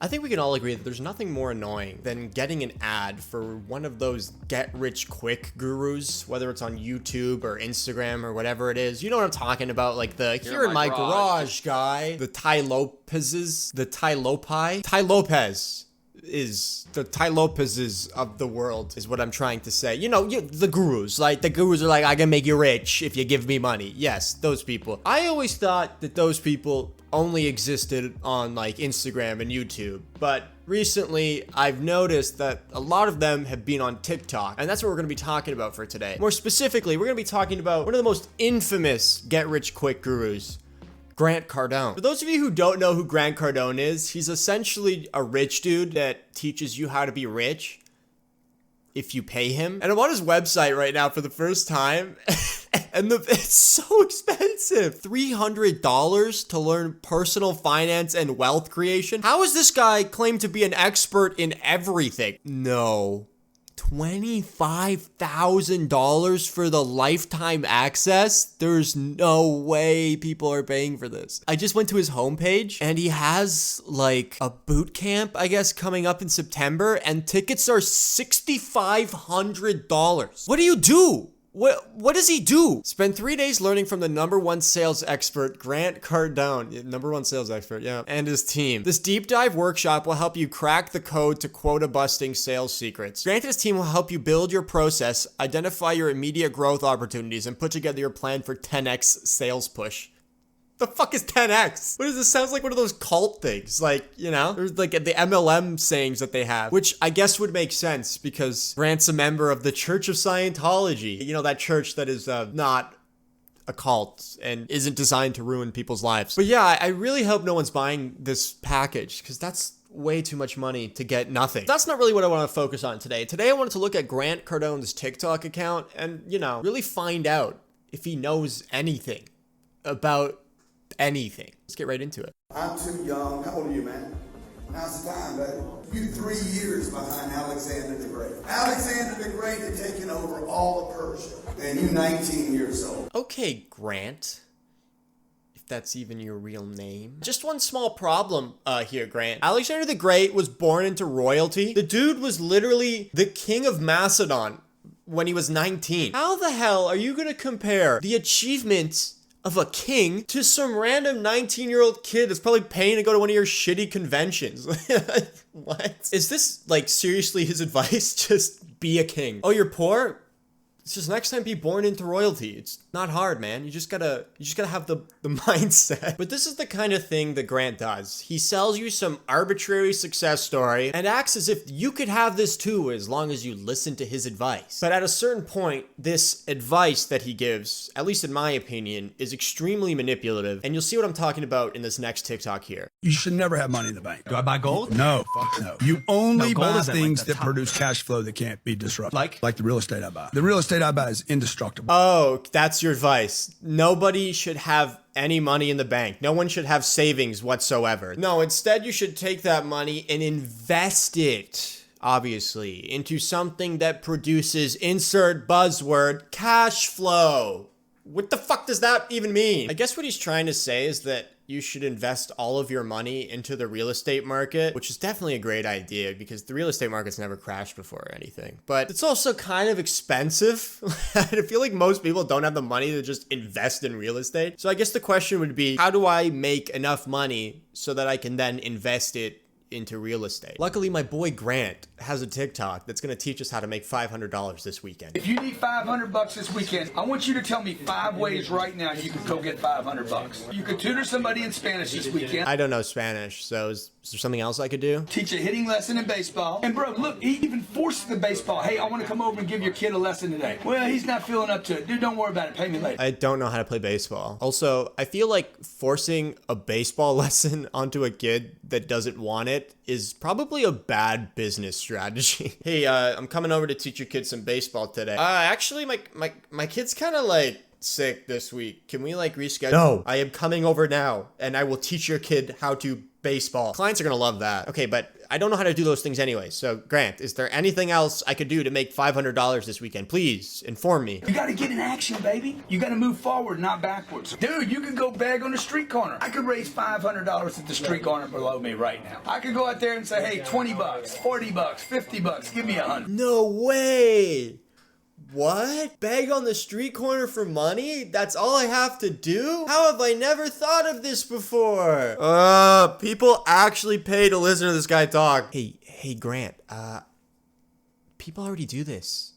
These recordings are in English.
I think we can all agree that there's nothing more annoying than getting an ad for one of those get-rich-quick gurus, whether it's on YouTube or Instagram or whatever it is. You know what I'm talking about, like the here in my garage guy, the Tai Lopez's of the world is what I'm trying to say. You know, the gurus, like the gurus are like, I can make you rich if you give me money. Yes, those people. I always thought that those people only existed on like Instagram and YouTube, but recently I've noticed that a lot of them have been on TikTok, and that's what we're going to be talking about for today. More specifically, we're going to be talking about one of the most infamous get-rich-quick gurus, Grant Cardone. For those of you who don't know who Grant Cardone is, he's essentially a rich dude that teaches you how to be rich if you pay him. And I'm on his website right now for the first time, and it's so expensive. $300 to learn personal finance and wealth creation? How is this guy claimed to be an expert in everything? No. $25,000 for the lifetime access? There's no way people are paying for this. I just went to his homepage and he has like a boot camp, I guess, coming up in September, and tickets are $6,500. What do you do? What does he do? Spend 3 days learning from the #1 sales expert, Grant Cardone, #1 sales expert, yeah, and his team. This deep dive workshop will help you crack the code to quota-busting sales secrets. Grant and his team will help you build your process, identify your immediate growth opportunities, and put together your plan for 10x sales push. The fuck is 10x? What is this? Sounds like one of those cult things. Like, you know, there's like the MLM sayings that they have, which I guess would make sense because Grant's a member of the Church of Scientology. You know, that church that is not a cult and isn't designed to ruin people's lives. But yeah, I really hope no one's buying this package because that's way too much money to get nothing. That's not really what I want to focus on today. Today I wanted to look at Grant Cardone's TikTok account and, you know, really find out if he knows anything about anything. Let's get right into it. I'm too young. How old are you, man? How's the time, baby? You 3 years behind Alexander the Great. Alexander the Great had taken over all of Persia, and you 19 years old. Okay, Grant. If that's even your real name. Just one small problem here, Grant. Alexander the Great was born into royalty. The dude was literally the king of Macedon when he was 19. How the hell are you gonna compare the achievements of a king to some random 19-year-old kid that's probably paying to go to one of your shitty conventions? What? Is this like seriously his advice? Just be a king. Oh, you're poor? It's just next time be born into royalty. It's not hard, man. You just gotta have the mindset. But this is the kind of thing that Grant does. He sells you some arbitrary success story and acts as if you could have this too as long as you listen to his advice. But at a certain point, this advice that he gives, at least in my opinion, is extremely manipulative. And you'll see what I'm talking about in this next TikTok here. You should never have money in the bank. Do I buy gold? No, fuck no. You only gold buy isn't things like the that top. produce cash flow that can't be disrupted. Like the real estate I buy. The real estate I buy is indestructible. Oh, that's your advice. Nobody should have any money in the bank. No one should have savings whatsoever. No, instead you should take that money and invest it, obviously, into something that produces, insert buzzword, cash flow. What the fuck does that even mean? I guess what he's trying to say is that you should invest all of your money into the real estate market, which is definitely a great idea because the real estate market's never crashed before or anything. But it's also kind of expensive. I feel like most people don't have the money to just invest in real estate. So I guess the question would be, how do I make enough money so that I can then invest it into real estate? Luckily, my boy Grant has a TikTok that's going to teach us how to make $500 this weekend. If you need $500 this weekend, I want you to tell me 5 ways right now you can go get $500. You could tutor somebody in Spanish this weekend. I don't know Spanish, so is there something else I could do? Teach a hitting lesson in baseball. And bro, look, he even forced the baseball. Hey, I want to come over and give your kid a lesson today. Well, he's not feeling up to it. Dude, don't worry about it. Pay me later. I don't know how to play baseball. Also, I feel like forcing a baseball lesson onto a kid that doesn't want it is probably a bad business strategy. Hey, I'm coming over to teach your kid some baseball today. Actually, my kid's kind of like sick this week. Can we like reschedule? No, I am coming over now and I will teach your kid how to baseball. Clients are gonna love that. Okay, but I don't know how to do those things anyway. So Grant, is there anything else I could do to make $500 this weekend? Please inform me. You gotta get in action, baby. You gotta move forward, not backwards. Dude, you could go beg on the street corner. I could raise $500 at the street corner below me right now. I could go out there and say, hey, 20 bucks, 40 bucks, 50 bucks, give me 100. No way. What? Beg on the street corner for money? That's all I have to do? How have I never thought of this before? People actually pay to listen to this guy talk. Hey, Grant, people already do this.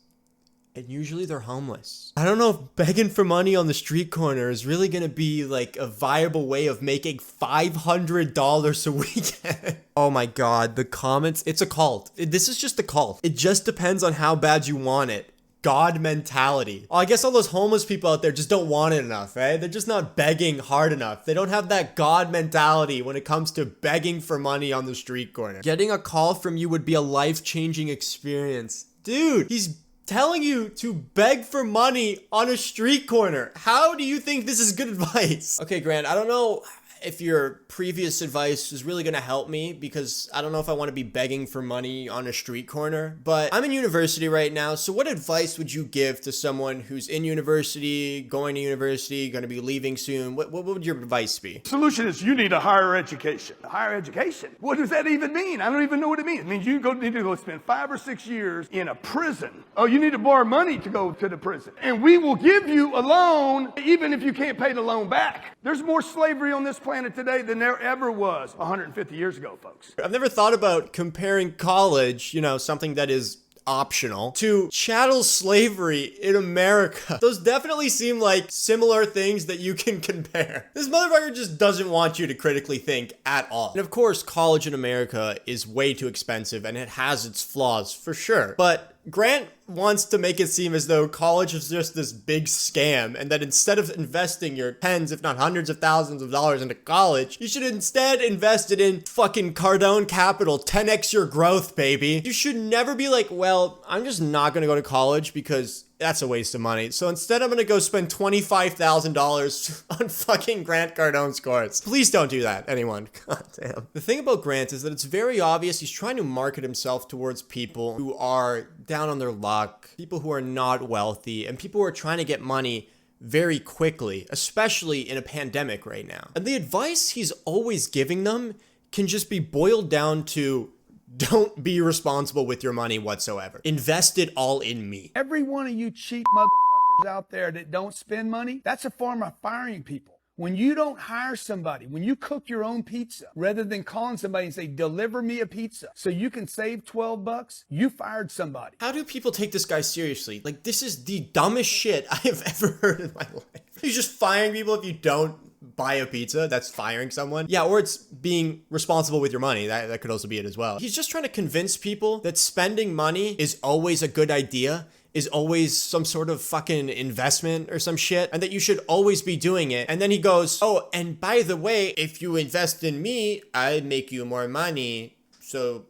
And usually they're homeless. I don't know if begging for money on the street corner is really gonna be like a viable way of making $500 a weekend. Oh my God, the comments, it's a cult. This is just a cult. It just depends on how bad you want it. God mentality. Oh, I guess all those homeless people out there just don't want it enough, right? They're just not begging hard enough. They don't have that God mentality when it comes to begging for money on the street corner. Getting a call from you would be a life-changing experience. Dude, he's telling you to beg for money on a street corner. How do you think this is good advice? Okay, Grant, I don't know if your previous advice is really gonna help me, because I don't know if I want to be begging for money on a street corner, but I'm in university right now. So what advice would you give to someone who's in university, going to university, gonna be leaving soon? What would your advice be? Solution is you need a higher education. Higher education? What does that even mean? I don't even know what it means. It means you need to go spend 5 or 6 years in a prison. Oh, you need to borrow money to go to the prison. And we will give you a loan even if you can't pay the loan back. There's more slavery on this planet today than there ever was 150 years ago, folks. I've never thought about comparing college, something that is optional, to chattel slavery in America. Those definitely seem like similar things that you can compare. This motherfucker just doesn't want you to critically think at all. And of course, college in America is way too expensive and it has its flaws for sure. But Grant wants to make it seem as though college is just this big scam, and that instead of investing your tens, if not hundreds of thousands of dollars into college, you should instead invest it in fucking Cardone capital, 10x your growth, baby. You should never be like, well, I'm just not gonna go to college because that's a waste of money. So instead, I'm gonna go spend $25,000 on fucking Grant Cardone's course. Please don't do that, anyone. God damn. The thing about Grant is that it's very obvious he's trying to market himself towards people who are down on their luck, people who are not wealthy, and people who are trying to get money very quickly, especially in a pandemic right now. And the advice he's always giving them can just be boiled down to: don't be responsible with your money whatsoever. Invest it all in me. Every one of you cheap motherfuckers out there that don't spend money, that's a form of firing people. When you don't hire somebody, when you cook your own pizza, rather than calling somebody and say, deliver me a pizza so you can save 12 bucks, you fired somebody. How do people take this guy seriously? Like, this is the dumbest shit I have ever heard in my life. He's just firing people if you don't buy a pizza. That's firing someone. Yeah, or it's being responsible with your money. That could also be it as well. He's just trying to convince people that spending money is always a good idea, is always some sort of fucking investment or some shit, and that you should always be doing it. And then he goes, oh, and by the way, if you invest in me, I make you more money, so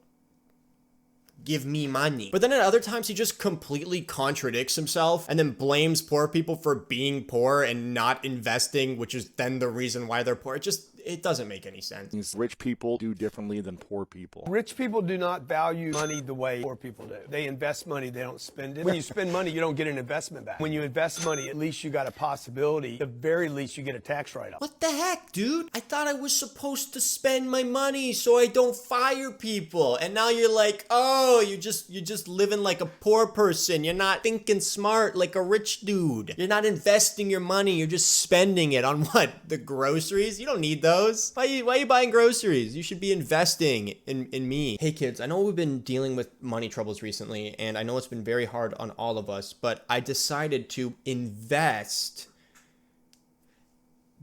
give me money. But then at other times, he just completely contradicts himself and then blames poor people for being poor and not investing, which is then the reason why they're poor. It doesn't make any sense. Rich people do differently than poor people. Rich people do not value money the way poor people do. They invest money, they don't spend it. When you spend money, you don't get an investment back. When you invest money, at least you got a possibility. At the very least, you get a tax write-off. What the heck, dude? I thought I was supposed to spend my money so I don't fire people. And now you're like, oh, you're just living like a poor person. You're not thinking smart like a rich dude. You're not investing your money. You're just spending it on what? The groceries? You don't need those. Why are you buying groceries? You should be investing in me. Hey kids, I know we've been dealing with money troubles recently, and I know it's been very hard on all of us, but I decided to invest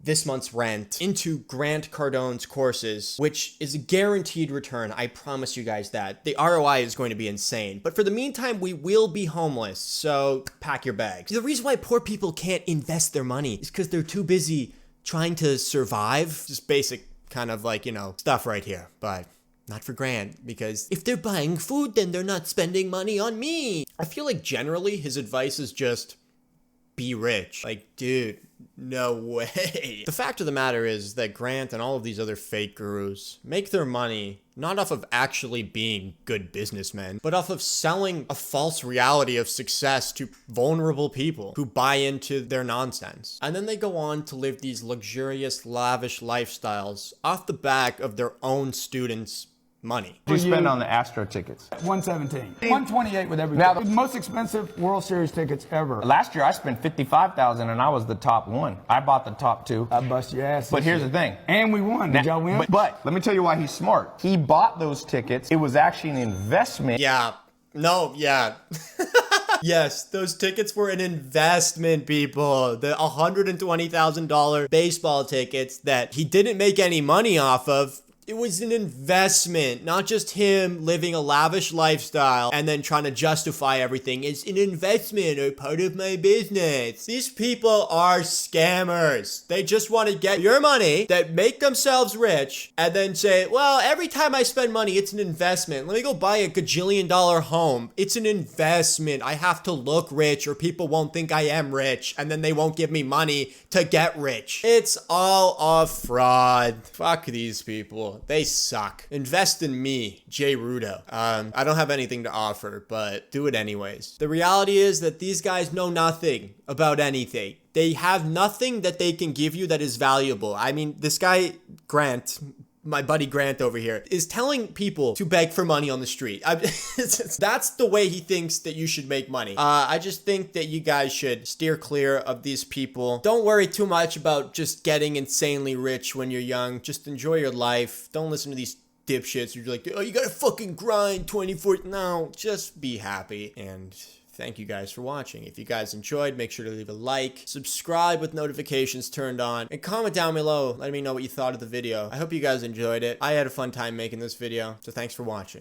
this month's rent into Grant Cardone's courses, which is a guaranteed return. I promise you guys that. The ROI is going to be insane. But for the meantime, we will be homeless, so pack your bags. The reason why poor people can't invest their money is because they're too busy trying to survive. Just basic kind of like, stuff right here. But not for Grant, because if they're buying food, then they're not spending money on me. I feel like generally his advice is just be rich. Like, dude, no way. The fact of the matter is that Grant and all of these other fake gurus make their money not off of actually being good businessmen, but off of selling a false reality of success to vulnerable people who buy into their nonsense. And then they go on to live these luxurious, lavish lifestyles off the back of their own students' money. What do you spend on the Astro tickets? 117. 128 with everything. Now, The most expensive World Series tickets ever. Last year I spent $55,000 and I was the top one. I bought the top two. I bust your ass. But here's the thing. And we won. Did y'all win? But let me tell you why he's smart. He bought those tickets. It was actually an investment. Yeah. No, yeah. Yes, those tickets were an investment, people. The $120,000 baseball tickets that he didn't make any money off of. It was an investment, not just him living a lavish lifestyle and then trying to justify everything. It's an investment or part of my business. These people are scammers. They just want to get your money, that make themselves rich, and then say, well, every time I spend money, it's an investment. Let me go buy a gajillion-dollar home. It's an investment. I have to look rich or people won't think I am rich, and then they won't give me money to get rich. It's all a fraud. Fuck these people. They suck. Invest in me, Jay Rutto. I don't have anything to offer, but do it anyways. The reality is that these guys know nothing about anything. They have nothing that they can give you that is valuable. I mean, this guy, Grant, my buddy Grant over here, is telling people to beg for money on the street. That's the way he thinks that you should make money. I just think that you guys should steer clear of these people. Don't worry too much about just getting insanely rich when you're young. Just enjoy your life. Don't listen to these dipshits who're like, oh, you gotta fucking grind 24. No, just be happy. And thank you guys for watching. If you guys enjoyed, make sure to leave a like, subscribe with notifications turned on, and comment down below. Let me know what you thought of the video. I hope you guys enjoyed it. I had a fun time making this video, so thanks for watching.